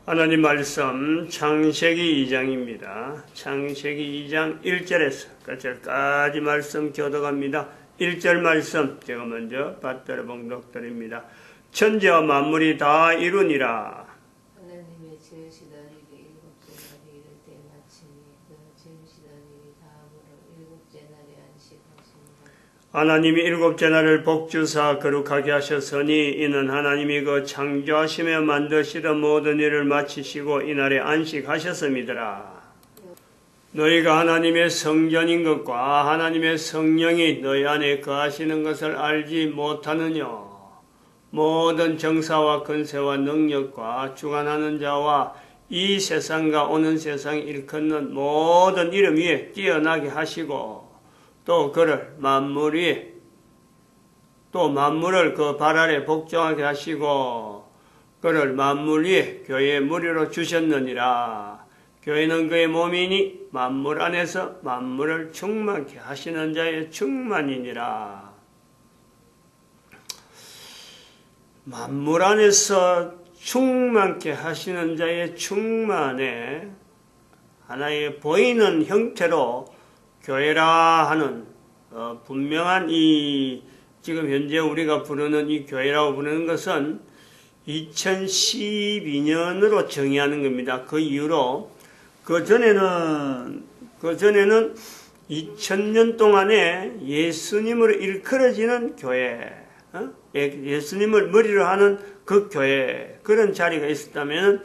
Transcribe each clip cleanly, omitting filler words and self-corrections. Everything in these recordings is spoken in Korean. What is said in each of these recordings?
하나님 말씀 창세기 2장입니다. 창세기 2장 1절에서 끝절까지 말씀 교독합니다. 1절 말씀 제가 먼저 받들어 봉독드립니다. 천지와 만물이 다 이루니라. 하나님의 지으시던 일이 일곱째 날이 이를 때 마치니 그 지으시던 일이 다음으로 일곱째 날에 안식하십니다. 하나님이 일곱째 날을 복주사 거룩하게 하셨으니 이는 하나님이 그 창조하시며 만드시던 모든 일을 마치시고 이날에 안식하셨음이더라. 너희가 하나님의 성전인 것과 하나님의 성령이 너희 안에 거하시는 것을 알지 못하느냐. 모든 정사와 권세와 능력과 주관하는 자와 이 세상과 오는 세상 일컫는 모든 이름 위에 뛰어나게 하시고 또 그를 만물 위에 또 만물을 그 발 아래 복종하게 하시고 그를 만물 위에 교회의 무리로 주셨느니라. 교회는 그의 몸이니 만물 안에서 만물을 충만케 하시는 자의 충만이니라. 만물 안에서 충만케 하시는 자의 충만에 하나의 보이는 형태로 교회라 하는 분명한 이 지금 현재 우리가 부르는 이 교회라고 부르는 것은 2012년으로 정의하는 겁니다. 그 이후로 그 전에는 2000년 동안에 예수님으로 일컬어지는 교회, 예수님을 머리로 하는 그 교회, 그런 자리가 있었다면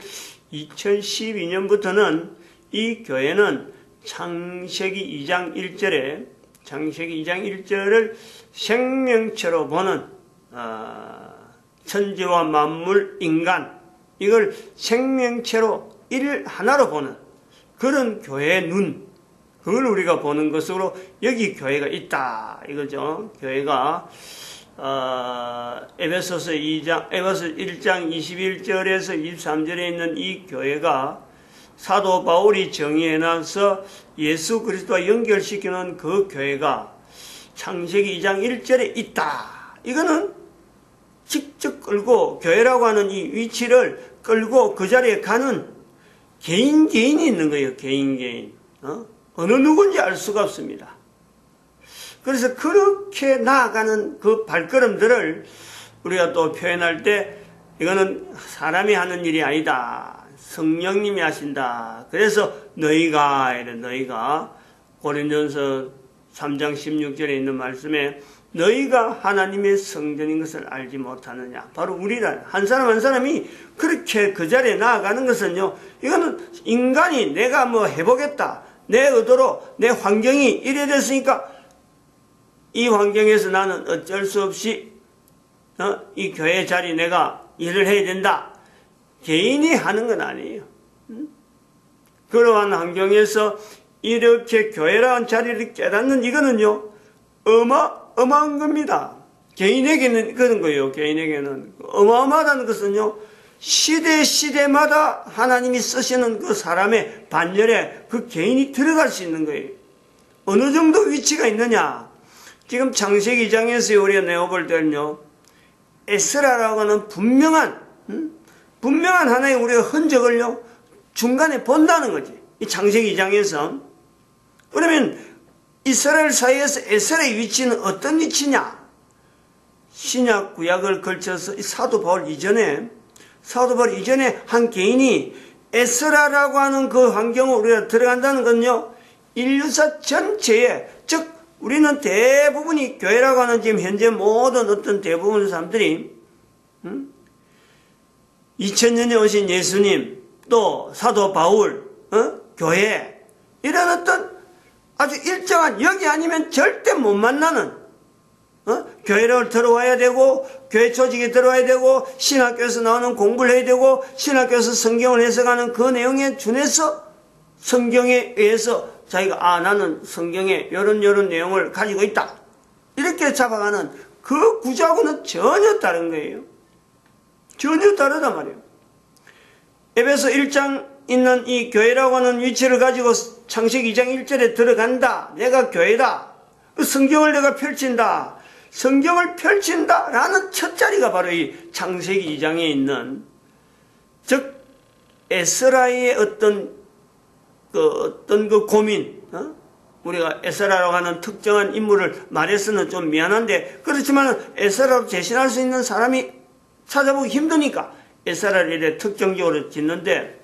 2012년부터는 이 교회는 창세기 2장 1절을 생명체로 보는 천지와 만물, 인간, 이걸 생명체로 일 하나로 보는 그런 교회의 눈, 그걸 우리가 보는 것으로 여기 교회가 있다 이거죠. 교회가 에베소서 1장 21절에서 23절에 있는 이 교회가 사도 바울이 정의해놔서 예수 그리스도와 연결시키는 그 교회가 창세기 2장 1절에 있다. 이거는 직접 끌고 교회라고 하는 이 위치를 끌고 그 자리에 가는 개인이 있는 거예요. 개인. 어느 누군지 알 수가 없습니다. 그래서 그렇게 나아가는 그 발걸음들을 우리가 또 표현할 때 이거는 사람이 하는 일이 아니다. 성령님이 하신다. 그래서 너희가 고린도전서 3장 16절에 있는 말씀에 너희가 하나님의 성전인 것을 알지 못하느냐. 바로 우리라. 한 사람 한 사람이 그렇게 그 자리에 나아가는 것은요. 이거는 인간이 내가 뭐 해보겠다. 내 의도로 내 환경이 이래 됐으니까 이 환경에서 나는 어쩔 수 없이 이 교회 자리 내가 일을 해야 된다. 개인이 하는 건 아니에요. 그러한 환경에서 이렇게 교회라는 자리를 깨닫는 이거는요. 어마어마한 겁니다. 개인에게는 그런 거예요. 개인에게는 어마어마하다는 것은요. 시대마다 하나님이 쓰시는 그 사람의 반열에 그 개인이 들어갈 수 있는 거예요. 어느 정도 위치가 있느냐. 지금 창세기 2장에서 우리가 내어볼 때는요. 에스라라고 하는 분명한 하나의 우리가 흔적을요. 중간에 본다는 거지. 이 창세기 2장에서. 그러면 이스라엘 사이에서 에스라의 위치는 어떤 위치냐? 신약 구약을 걸쳐서 사도 바울 이전에 한 개인이 에스라라고 하는 그 환경으로 우리가 들어간다는 건요. 인류사 전체에, 즉 우리는 대부분이 교회라고 하는 지금 현재 모든 어떤 대부분 사람들이 2000년에 오신 예수님, 또 사도 바울, 교회, 이런 어떤 아주 일정한 여기 아니면 절대 못 만나는 교회를 들어와야 되고 교회 조직에 들어와야 되고 신학교에서 나오는 공부를 해야 되고 신학교에서 성경을 해석하는 그 내용에 준해서 성경에 의해서 자기가 나는 성경에 이런 내용을 가지고 있다. 이렇게 잡아가는 그 구조하고는 전혀 다른 거예요. 전혀 다르단 말이에요. 에베소 1장 있는 이 교회라고 하는 위치를 가지고 창세기 2장 1절에 들어간다. 내가 교회다. 성경을 내가 펼친다. 성경을 펼친다라는 첫 자리가 바로 이 창세기 2장에 있는, 즉 에스라의 어떤 그 고민, 우리가 에스라라고 하는 특정한 인물을 말해서는 좀 미안한데, 그렇지만 에스라로 대신할 수 있는 사람이 찾아보기 힘드니까 에스라를 이래 특정적으로 짓는데,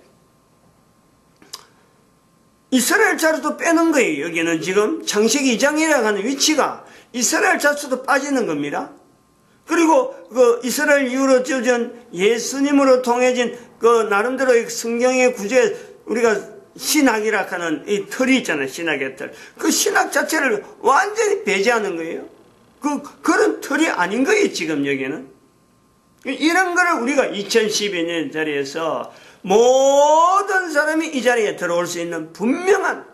이스라엘 자료도 빼는 거예요. 여기는 지금 창세기 2장이라고 하는 위치가 이스라엘 자체도 빠지는 겁니다. 그리고 그 이스라엘 이후로 지어진 예수님으로 통해진 그 나름대로의 성경의 구조에 우리가 신학이라 하는 이 틀이 있잖아요. 신학의 틀. 그 신학 자체를 완전히 배제하는 거예요. 그런 틀이 아닌 거예요. 지금 여기는. 이런 거를 우리가 2012년 자리에서 모든 사람이 이 자리에 들어올 수 있는 분명한,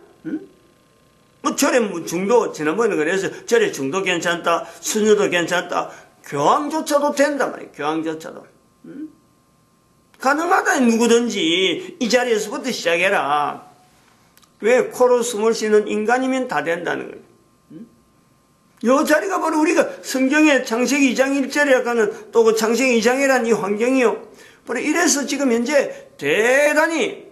뭐 절에 중도, 지난번에 그래서 절에 중도 괜찮다, 순유도 괜찮다, 교황조차도 된단 말이에요. 교황조차도. 가능하다. 누구든지 이 자리에서부터 시작해라. 왜? 코로 숨을 쉬는 인간이면 다 된다는 거예요. 이 자리가 바로 우리가 성경의 창세기 2장 1절에 하는 또 그 창세기 2장이라는 이 환경이요. 바로 이래서 지금 현재 대단히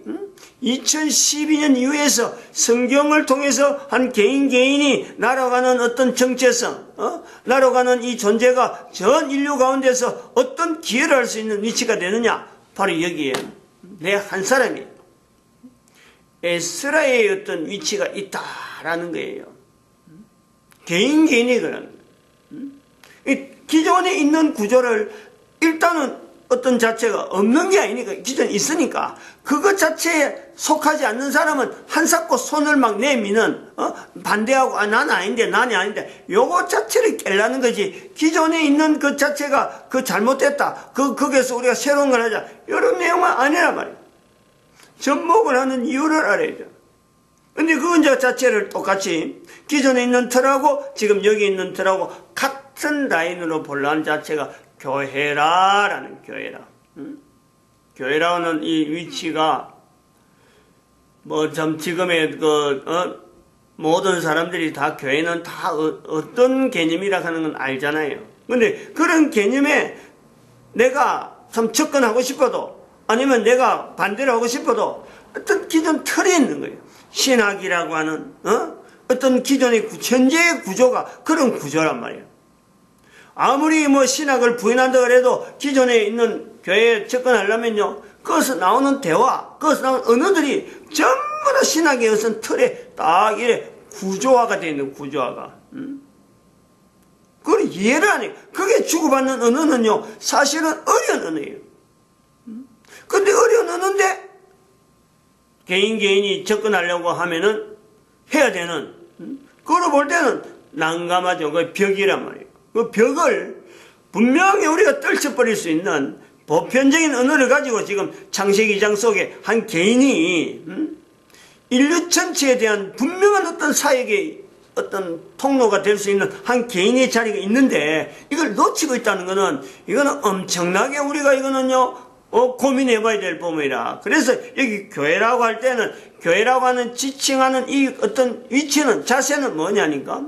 2012년 이후에서 성경을 통해서 한 개인이 날아가는 어떤 정체성, 날아가는 이 존재가 전 인류 가운데서 어떤 기여를 할 수 있는 위치가 되느냐? 바로 여기에 내 한 사람이 에스라의 어떤 위치가 있다라는 거예요. 개인이 그런 거예요. 기존에 있는 구조를 일단은 어떤 자체가 없는 게 아니니까 기존에 있으니까 그것 자체에 속하지 않는 사람은 한사코 손을 막 내미는 반대하고 나는 아닌데 요거 자체를 깨려는 거지. 기존에 있는 그 자체가 그 잘못됐다. 거기에서 우리가 새로운 걸 하자. 이런 내용은 아니란 말이에요. 접목을 하는 이유를 알아야죠. 근데 그 은자 자체를 똑같이 기존에 있는 틀하고 지금 여기 있는 틀하고 같은 라인으로 보려는 자체가 교회라라는 교회라. 교회라는 이 위치가 뭐 참 지금의 모든 사람들이 다 교회는 다 어떤 개념이라 하는 건 알잖아요. 근데 그런 개념에 내가 참 접근하고 싶어도 아니면 내가 반대를 하고 싶어도 어떤 기존 틀이 있는 거예요. 신학이라고 하는 어떤 기존의 현재의 구조가 그런 구조란 말이에요. 아무리 뭐 신학을 부인한다 그래도 기존에 있는 교회에 접근하려면요, 거기서 나오는 대화, 거기서 나오는 언어들이 전부 다 신학의 어떤 틀에 딱 이래 구조화가 되어 있는 구조화가. 그걸 이해를 안 해요. 그게 주고받는 언어는요, 사실은 어려운 언어예요. 근데 어려운 언어인데 개인이 접근하려고 하면은 해야 되는, 그걸 볼 때는 난감하죠. 그 벽이란 말이에요. 그 벽을 분명히 우리가 떨쳐버릴 수 있는 보편적인 언어를 가지고 지금 창세기 2장 속에 한 개인이 인류 전체에 대한 분명한 어떤 사역의 어떤 통로가 될 수 있는 한 개인의 자리가 있는데 이걸 놓치고 있다는 것은 이거는 엄청나게 우리가 이거는요 고민해 봐야 될 부분이라. 그래서 여기 교회라고 할 때는 교회라고 하는 지칭하는 이 어떤 위치는 자세는 뭐냐니까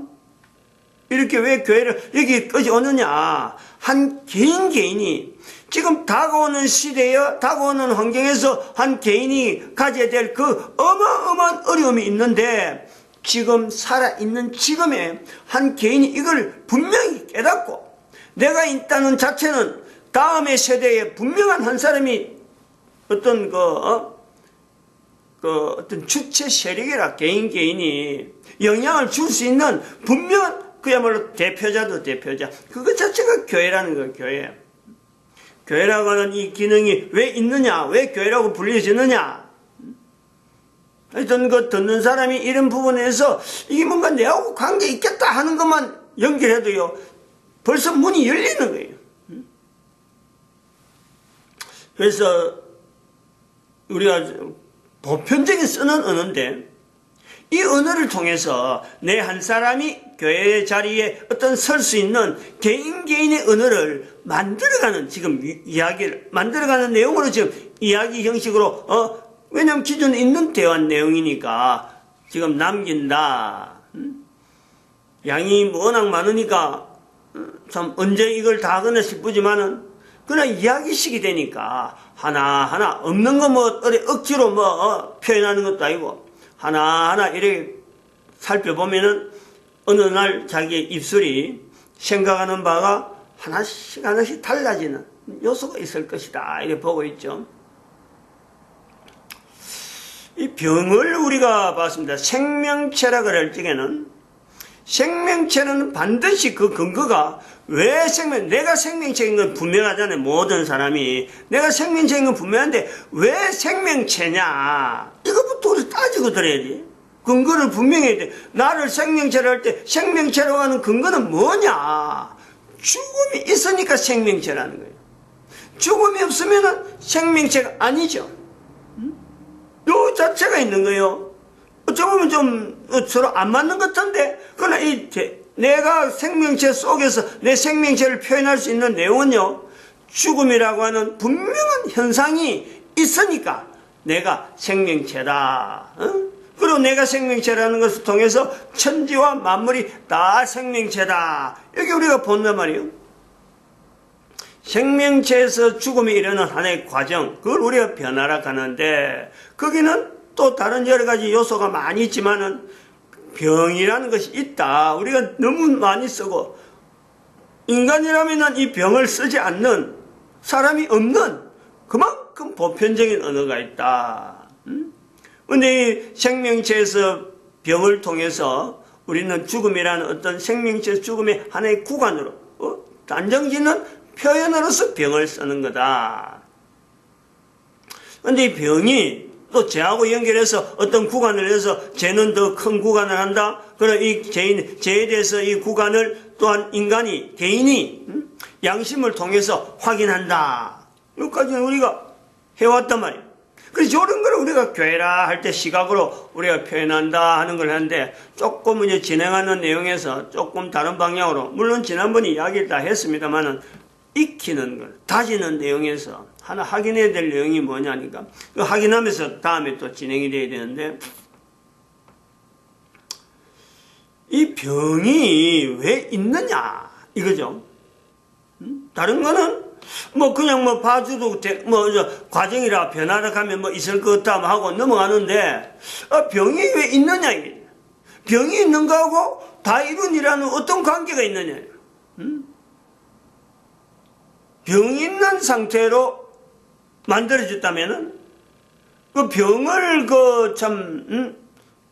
이렇게 왜 교회를 여기까지 오느냐. 한 개인이 지금 다가오는 시대에 다가오는 환경에서 한 개인이 가져야 될 그 어마어마한 어려움이 있는데 지금 살아있는 지금에 한 개인이 이걸 분명히 깨닫고 내가 있다는 자체는 다음의 세대에 분명한 한 사람이 어떤 어떤 주체 세력이라 개인이 영향을 줄 수 있는 분명한 그야말로 대표자도 대표자. 그것 자체가 교회라는 거예요, 교회. 교회라고 하는 이 기능이 왜 있느냐, 왜 교회라고 불려지느냐. 하여튼 그 듣는 사람이 이런 부분에서 이게 뭔가 내하고 관계 있겠다 하는 것만 연결해도요, 벌써 문이 열리는 거예요. 그래서 우리가 보편적인 쓰는 언어인데 이 언어를 통해서 내 한 사람이 교회의 자리에 어떤 설 수 있는 개인의 언어를 만들어가는 지금 이야기를 만들어가는 내용으로 지금 이야기 형식으로 왜냐하면 기존에 있는 대화 내용이니까 지금 남긴다. 양이 워낙 많으니까 참 언제 이걸 다 하거나 싶지만은 그러나 이야기식이 되니까 하나하나 없는 거 뭐 억지로 표현하는 것도 아니고 하나하나 이렇게 살펴보면은 어느 날 자기의 입술이 생각하는 바가 하나씩 하나씩 달라지는 요소가 있을 것이다. 이렇게 보고 있죠. 이 병을 우리가 봤습니다. 생명체라 그럴 적에는 생명체는 반드시 그 근거가 왜 내가 생명체인 건 분명하잖아요. 모든 사람이 내가 생명체인 건 분명한데 왜 생명체냐 이것부터 우리 따지고 들어야지. 근거를 분명히 해야 돼. 나를 생명체라 할 때 생명체라고 하는 근거는 뭐냐. 죽음이 있으니까 생명체라는 거예요. 죽음이 없으면 생명체가 아니죠. 요 자체가 있는 거예요. 어쩌면 좀 서로 안 맞는 것 같은데, 그러나 내가 생명체 속에서 내 생명체를 표현할 수 있는 내용은요, 죽음이라고 하는 분명한 현상이 있으니까 내가 생명체다. 그리고 내가 생명체라는 것을 통해서 천지와 만물이 다 생명체다. 이렇게 우리가 본단 말이에요. 생명체에서 죽음이 이르는 하나의 과정, 그걸 우리가 변화라 하는데, 거기는 또 다른 여러 가지 요소가 많이 있지만은 병이라는 것이 있다. 우리가 너무 많이 쓰고, 인간이라면 이 병을 쓰지 않는 사람이 없는 그만큼 보편적인 언어가 있다. 근데 이 생명체에서 병을 통해서 우리는 죽음이라는 어떤 생명체 죽음의 하나의 구간으로, 단정짓는 표현으로서 병을 쓰는 거다. 근데 이 병이 또 죄하고 연결해서 어떤 구간을 해서 죄는 더 큰 구간을 한다. 그럼 이 죄에 대해서 이 구간을 또한 인간이, 개인이 양심을 통해서 확인한다. 여기까지는 우리가 해왔단 말이에요. 그래서 이런 걸 우리가 교회라 할 때 시각으로 우리가 표현한다 하는 걸 하는데 조금 이제 진행하는 내용에서 조금 다른 방향으로, 물론 지난번에 이야기를 다 했습니다만은 익히는 걸, 다지는 내용에서 하나 확인해야 될 내용이 뭐냐니까. 그 확인하면서 다음에 또 진행이 돼야 되는데, 이 병이 왜 있느냐, 이거죠. 다른 거는 그냥 봐줘도 과정이라 변화라 하면 있을 것 같다 하고 넘어가는데, 병이 왜 있느냐, 이게. 병이 있는 거하고 다이룬이라는 어떤 관계가 있느냐. 병이 있는 상태로 만들어졌다면은, 그 병을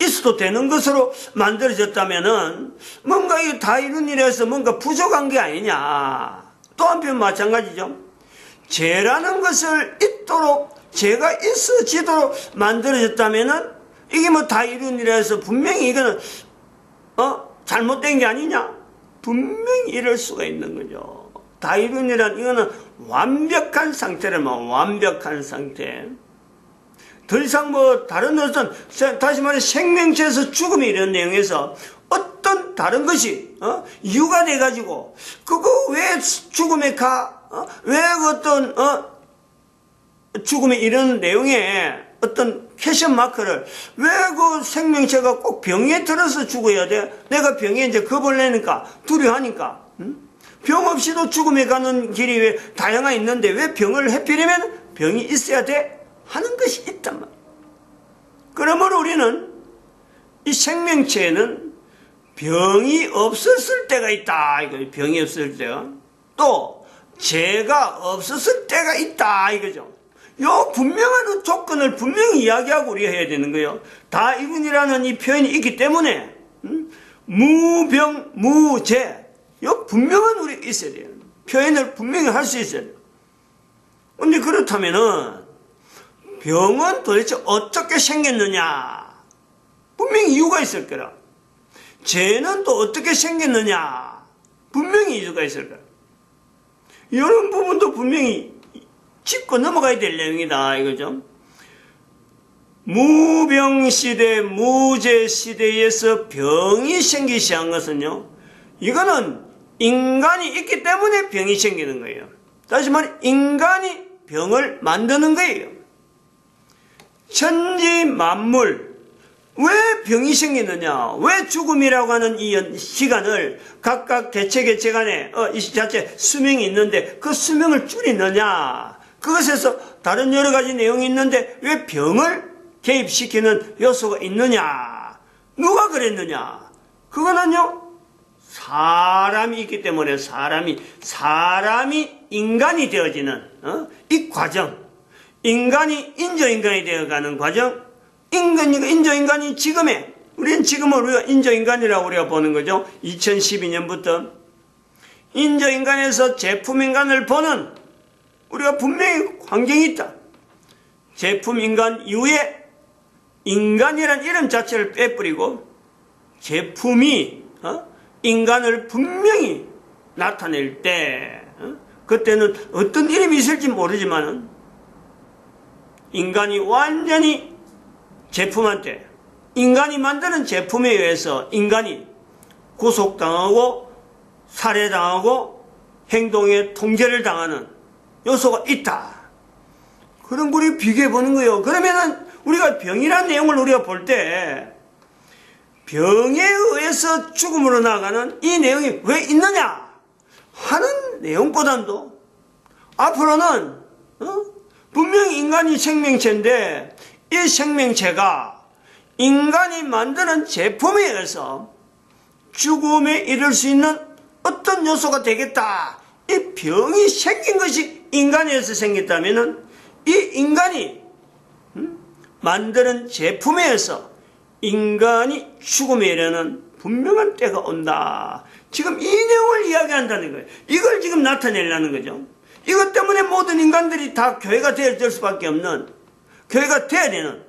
있어도 되는 것으로 만들어졌다면은, 뭔가 이 다이룬이라서 뭔가 부족한 게 아니냐. 또 한편 마찬가지죠. 죄라는 것을 있도록, 죄가 있어지도록 만들어졌다면은, 이게 다이룬이라서 분명히 이거는, 잘못된 게 아니냐? 분명히 이럴 수가 있는 거죠. 다이룬이란 이거는 완벽한 상태라면 완벽한 상태. 더 이상 다른 어떤, 다시 말해 생명체에서 죽음이 이런 내용에서 어떤 다른 것이, 이유가 돼가지고, 그거 왜 죽음에 왜 어떤, 죽음이 이런 내용에 어떤 캐션 마크를, 왜 그 생명체가 꼭 병에 들어서 죽어야 돼? 내가 병에 이제 겁을 내니까, 두려워하니까, 병 없이도 죽음에 가는 길이 왜 다양하게 있는데 왜 병을 해피려면 병이 있어야 돼? 하는 것이 있단 말이야. 그러므로 우리는 이 생명체에는 병이 없었을 때가 있다. 이거 병이 없을 때가. 또 죄가 없었을 때가 있다. 이거죠. 요 분명한 조건을 분명히 이야기하고 우리가 해야 되는 거예요. 다이룬이라는 이 표현이 있기 때문에 무병, 무죄. 요 분명한 우리 있어야 돼요. 표현을 분명히 할 수 있어야 돼요. 근데 그렇다면은 병은 도대체 어떻게 생겼느냐? 분명히 이유가 있을 거라. 죄는 또 어떻게 생겼느냐? 분명히 이유가 있을 거라. 이런 부분도 분명히 짚고 넘어가야 될 내용이다 이거죠. 무병시대, 무죄시대에서 병이 생기기 시작한 것은요, 이거는 인간이 있기 때문에 병이 생기는 거예요. 다시 말해 인간이 병을 만드는 거예요. 천지 만물, 왜 병이 생기느냐? 왜 죽음이라고 하는 이 시간을 각각 개체 간에 이 자체 수명이 있는데 그 수명을 줄이느냐? 그것에서 다른 여러 가지 내용이 있는데 왜 병을 개입시키는 요소가 있느냐? 누가 그랬느냐? 그거는요, 사람이 있기 때문에 사람이 인간이 되어지는 이 과정, 인간이 인조인간이 되어가는 과정, 인조인간이 우리는 지금은 우리가 인조인간이라고 우리가 보는 거죠. 2012년부터 인조인간에서 제품인간을 보는 우리가 분명히 환경이 있다. 제품인간 이후에 인간이란 이름 자체를 빼버리고 제품이 인간을 분명히 나타낼 때 그때는 어떤 이름이 있을지 모르지만 인간이 완전히 제품한테 인간이 만드는 제품에 의해서 인간이 구속당하고 살해당하고 행동에 통제를 당하는 요소가 있다. 그런 걸 우리 비교해 보는 거예요. 그러면은 우리가 병이라는 내용을 우리가 볼 때 병에 의해서 죽음으로 나가는 이 내용이 왜 있느냐 하는 내용보다도 앞으로는 분명히 인간이 생명체인데 이 생명체가 인간이 만드는 제품에 의해서 죽음에 이를 수 있는 어떤 요소가 되겠다. 이 병이 생긴 것이 인간에 의해서 생겼다면 이 인간이 만드는 제품에 의해서 인간이 죽음에 이르는 분명한 때가 온다. 지금 이 내용을 이야기한다는 거예요. 이걸 지금 나타내려는 거죠. 이것 때문에 모든 인간들이 다 교회가 될 수밖에 없는, 교회가 돼야 되는,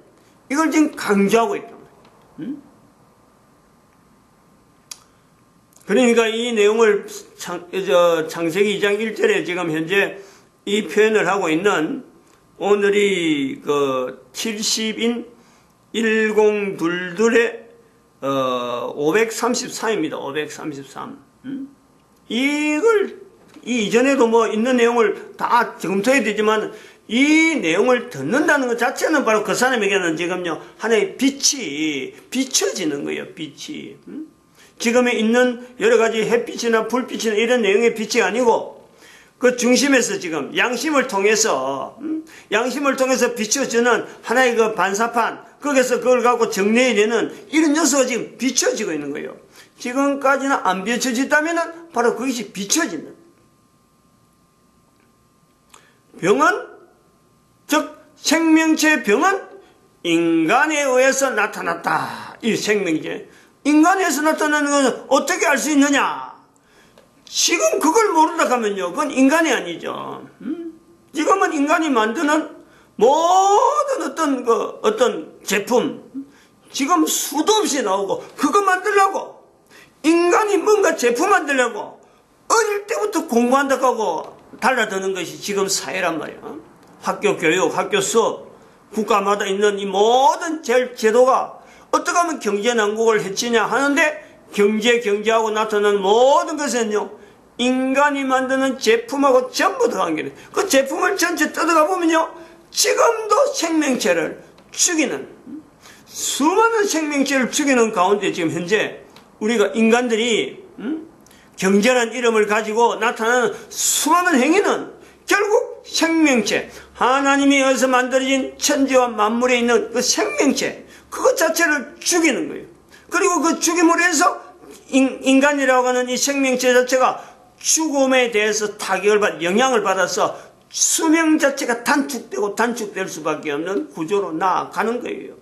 이걸 지금 강조하고 있다. 그러니까 이 내용을 창세기 2장 1절에 지금 현재 이 표현을 하고 있는 오늘이 70인 1022의 533입니다. 533. 이걸 이전에도 뭐 있는 내용을 다 검토해야 되지만 이 내용을 듣는다는 것 자체는 바로 그 사람에게는 지금요 하나의 빛이 비춰지는 거예요. 빛이. 지금에 있는 여러 가지 햇빛이나 불빛이나 이런 내용의 빛이 아니고 그 중심에서 지금 양심을 통해서 비춰지는 하나의 그 반사판, 거기서 그걸 갖고 정리해야 되는 이런 요소가 지금 비춰지고 있는 거예요. 지금까지는 안 비춰졌다면 바로 그것이 비춰진다. 병은, 즉 생명체의 병은 인간에 의해서 나타났다. 이 생명체. 인간에 의해서 나타나는 것은 어떻게 알 수 있느냐? 지금 그걸 모른다 하면요, 그건 인간이 아니죠. 지금은 인간이 만드는 모든 어떤 제품, 지금 수도 없이 나오고, 그거 만들려고, 인간이 뭔가 제품 만들려고, 어릴 때부터 공부한다고 하고 달라드는 것이 지금 사회란 말이야. 학교 교육, 학교 수업, 국가마다 있는 이 모든 제도가 어떻게 하면 경제 난국을 해치냐 하는데, 경제하고 나타나는 모든 것은요, 인간이 만드는 제품하고 전부 다 관계돼요. 그 제품을 전체 뜯어가 보면요, 지금도 생명체를 죽이는, 수많은 생명체를 죽이는 가운데 지금 현재 우리가 인간들이 경제라는 이름을 가지고 나타나는 수많은 행위는 결국 생명체, 하나님이 의해서 만들어진 천지와 만물에 있는 그 생명체, 그것 자체를 죽이는 거예요. 그리고 그 죽임으로 해서 인간이라고 하는 이 생명체 자체가 죽음에 대해서 영향을 받아서 수명 자체가 단축될 수밖에 없는 구조로 나아가는 거예요.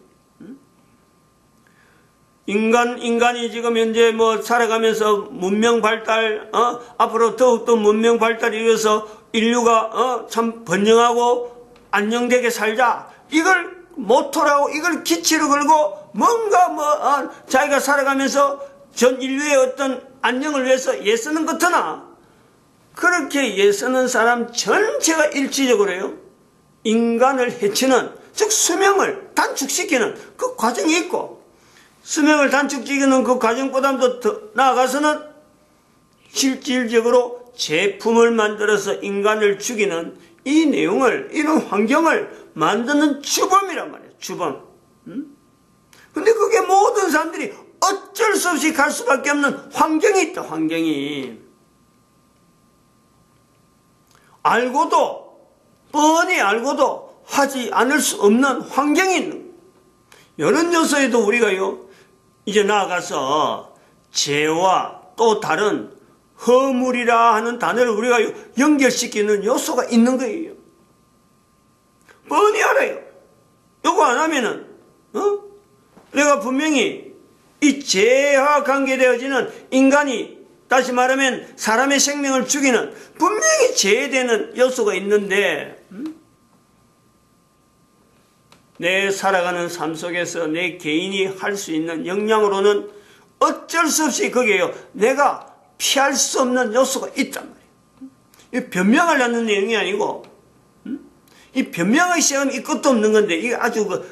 인간이 지금 현재 살아가면서 문명 발달, 앞으로 더욱더 문명 발달이 이어서 인류가 참 번영하고 안정되게 살자. 이걸 모토라고, 이걸 기치로 걸고 뭔가 자기가 살아가면서 전 인류의 어떤 안녕을 위해서 애쓰는 것이나 그렇게 애쓰는 사람 전체가 일치적으로요, 인간을 해치는, 즉 수명을 단축시키는 그 과정이 있고, 수명을 단축시키는 그 과정보다도 더 나아가서는 실질적으로 제품을 만들어서 인간을 죽이는 이 내용을, 이런 환경을 만드는 주범이란 말이에요. 주범. 근데 그게 모든 사람들이 어쩔 수 없이 갈 수밖에 없는 환경이 있다, 환경이. 알고도, 뻔히 알고도 하지 않을 수 없는 환경이 있는 거예요. 이런 요소에도 우리가요, 이제 나아가서 죄와 또 다른 허물이라 하는 단어를 우리가 연결시키는 요소가 있는 거예요. 뻔히 알아요. 요거 안 하면은, 내가 분명히 이 죄와 관계되어지는 인간이, 다시 말하면 사람의 생명을 죽이는 분명히 죄되는 요소가 있는데, 내 살아가는 삶 속에서 내 개인이 할 수 있는 역량으로는 어쩔 수 없이 거기에요, 내가 피할 수 없는 요소가 있단 말이에요. 이 변명하려는 내용이 아니고, 이 변명하기 시작하면 이 끝도 없는 건데, 이게 아주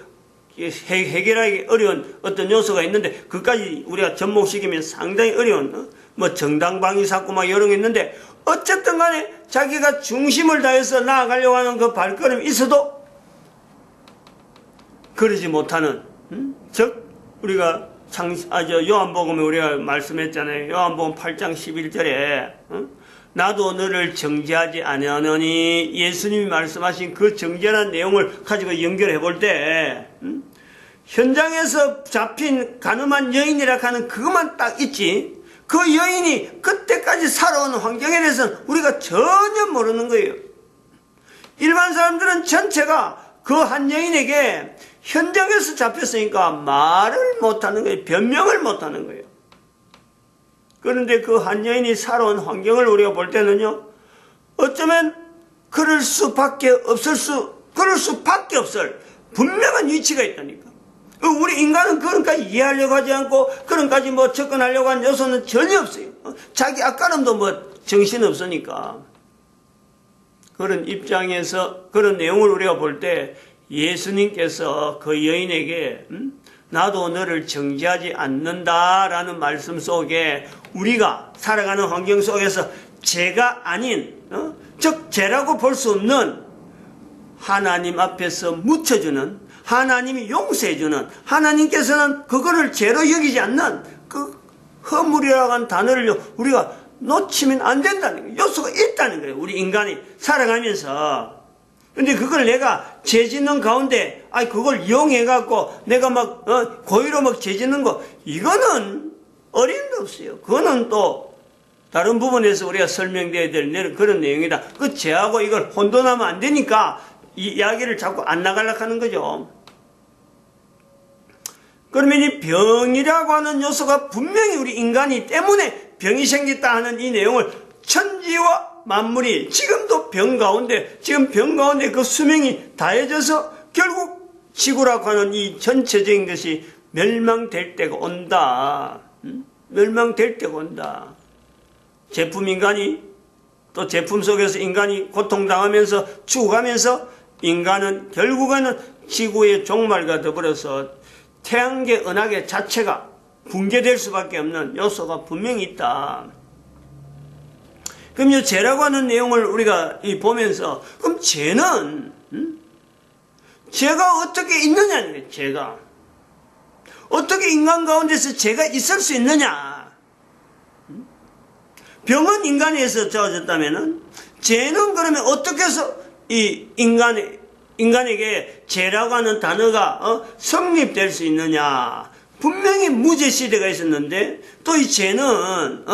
해결하기 어려운 어떤 요소가 있는데, 그까지 우리가 접목시키면 상당히 어려운, 뭐 정당방위 사고 막 이런 게 있는데, 어쨌든 간에 자기가 중심을 다해서 나아가려고 하는 그 발걸음이 있어도 그러지 못하는, 즉 우리가 요한복음에 우리가 말씀했잖아요. 요한복음 8장 11절에 나도 너를 정죄하지 아니하노니, 예수님이 말씀하신 그 정죄라는 내용을 가지고 연결해 볼 때, 현장에서 잡힌 가늠한 여인이라 하는 그것만 딱 있지, 그 여인이 그때까지 살아온 환경에 대해서는 우리가 전혀 모르는 거예요. 일반 사람들은 전체가 그 한 여인에게 현장에서 잡혔으니까 말을 못하는 거예요. 변명을 못하는 거예요. 그런데 그 한 여인이 살아온 환경을 우리가 볼 때는요, 어쩌면 그럴 수밖에 없을 분명한 위치가 있다니까. 우리 인간은 그런까지 이해하려고 하지 않고 그런까지 뭐 접근하려고 하는 요소는 전혀 없어요. 자기 앞가름도 뭐 정신 없으니까. 그런 입장에서 그런 내용을 우리가 볼 때 예수님께서 그 여인에게 나도 너를 정죄하지 않는다라는 말씀 속에 우리가 살아가는 환경 속에서 죄가 아닌, 즉 죄라고 볼 수 없는 하나님 앞에서 묻혀주는, 하나님이 용서해주는, 하나님께서는 그거를 죄로 여기지 않는 그 허물이라고 하는 단어를 우리가 놓치면 안 된다는 거예요. 요소가 있다는 거예요. 우리 인간이 살아가면서. 근데 그걸 내가 죄 짓는 가운데, 그걸 이용해갖고 내가 막, 고의로 막 죄 짓는 거, 이거는 어림도 없어요. 그거는 또 다른 부분에서 우리가 설명돼야 될 그런 내용이다. 그 죄하고 이걸 혼돈하면 안 되니까 이 이야기를 자꾸 안 나가려고 하는 거죠. 그러면 이 병이라고 하는 요소가 분명히 우리 인간이 때문에 병이 생겼다 하는 이 내용을 천지와 만물이 지금도 병 가운데 그 수명이 다해져서 결국 지구라고 하는 이 전체적인 것이 멸망될 때가 온다. 멸망될 때가 온다. 제품 인간이 또 제품 속에서 인간이 고통당하면서 죽어가면서 인간은 결국에는 지구의 종말과 더불어서 태양계 은하계 자체가 붕괴될 수밖에 없는 요소가 분명히 있다. 그럼 이 죄라고 하는 내용을 우리가 보면서, 그럼 죄는 죄가 어떻게 있느냐는 거예요. 죄가 어떻게 인간 가운데서 죄가 있을 수 있느냐. 병은 인간에서 저어졌다면은 죄는 그러면 어떻게 해서 이 인간에게 죄라고 하는 단어가 성립될 수 있느냐. 분명히 무죄 시대가 있었는데 또 이 죄는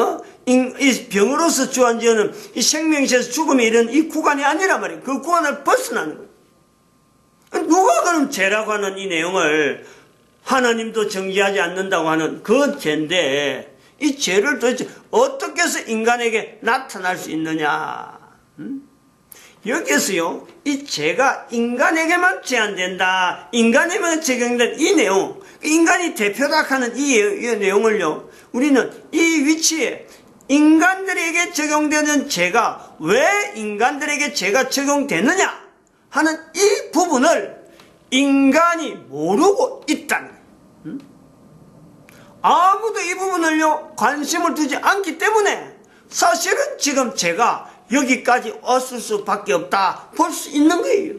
이 병으로서 주한지어는 이 생명체에서 죽음에 이른 이 구간이 아니란 말이에요. 그 구간을 벗어나는 거예요. 누가 그럼 죄라고 하는 이 내용을 하나님도 정죄하지 않는다고 하는 그 죄인데, 이 죄를 도대체 어떻게 해서 인간에게 나타날 수 있느냐. 여기에서요, 이 죄가 인간에게만 제한된다, 인간에게만 적용된 이 내용, 인간이 대표다 하는 이 내용을요, 우리는 이 위치에 인간들에게 적용되는 죄가 왜 인간들에게 죄가 적용되느냐 하는 이 부분을 인간이 모르고 있다는 거예요. 아무도 이 부분을요 관심을 두지 않기 때문에 사실은 지금 죄가 여기까지 왔을 수밖에 없다 볼 수 있는 거예요.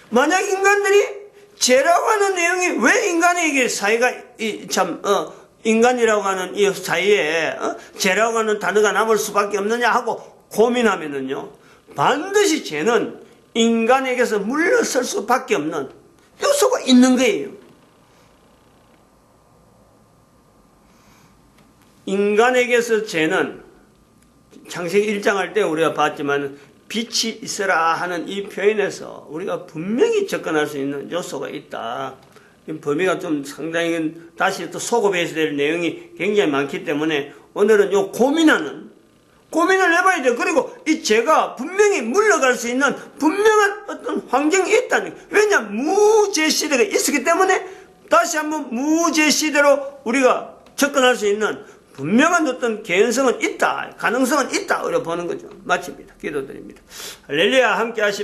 만약 인간들이 죄라고 하는 내용이 왜 인간에게 사이가 인간이라고 하는 이 사이에 죄라고 하는 단어가 남을 수밖에 없느냐 하고 고민하면은요, 반드시 죄는 인간에게서 물러설 수밖에 없는 요소가 있는 거예요. 인간에게서 죄는 창세기 1장 할 때 우리가 봤지만 빛이 있어라 하는 이 표현에서 우리가 분명히 접근할 수 있는 요소가 있다. 범위가 좀 상당히 다시 또 소급해야 될 내용이 굉장히 많기 때문에 오늘은 요 고민을 해봐야 돼요. 그리고 이 죄가 분명히 물러갈 수 있는 분명한 어떤 환경이 있다는 거예요. 왜냐? 무죄 시대가 있었기 때문에 다시 한번 무죄 시대로 우리가 접근할 수 있는 분명한 어떤 개연성은 있다, 가능성은 있다, 우리가 보는 거죠. 마칩니다. 기도드립니다. 할렐루야, 함께 하시면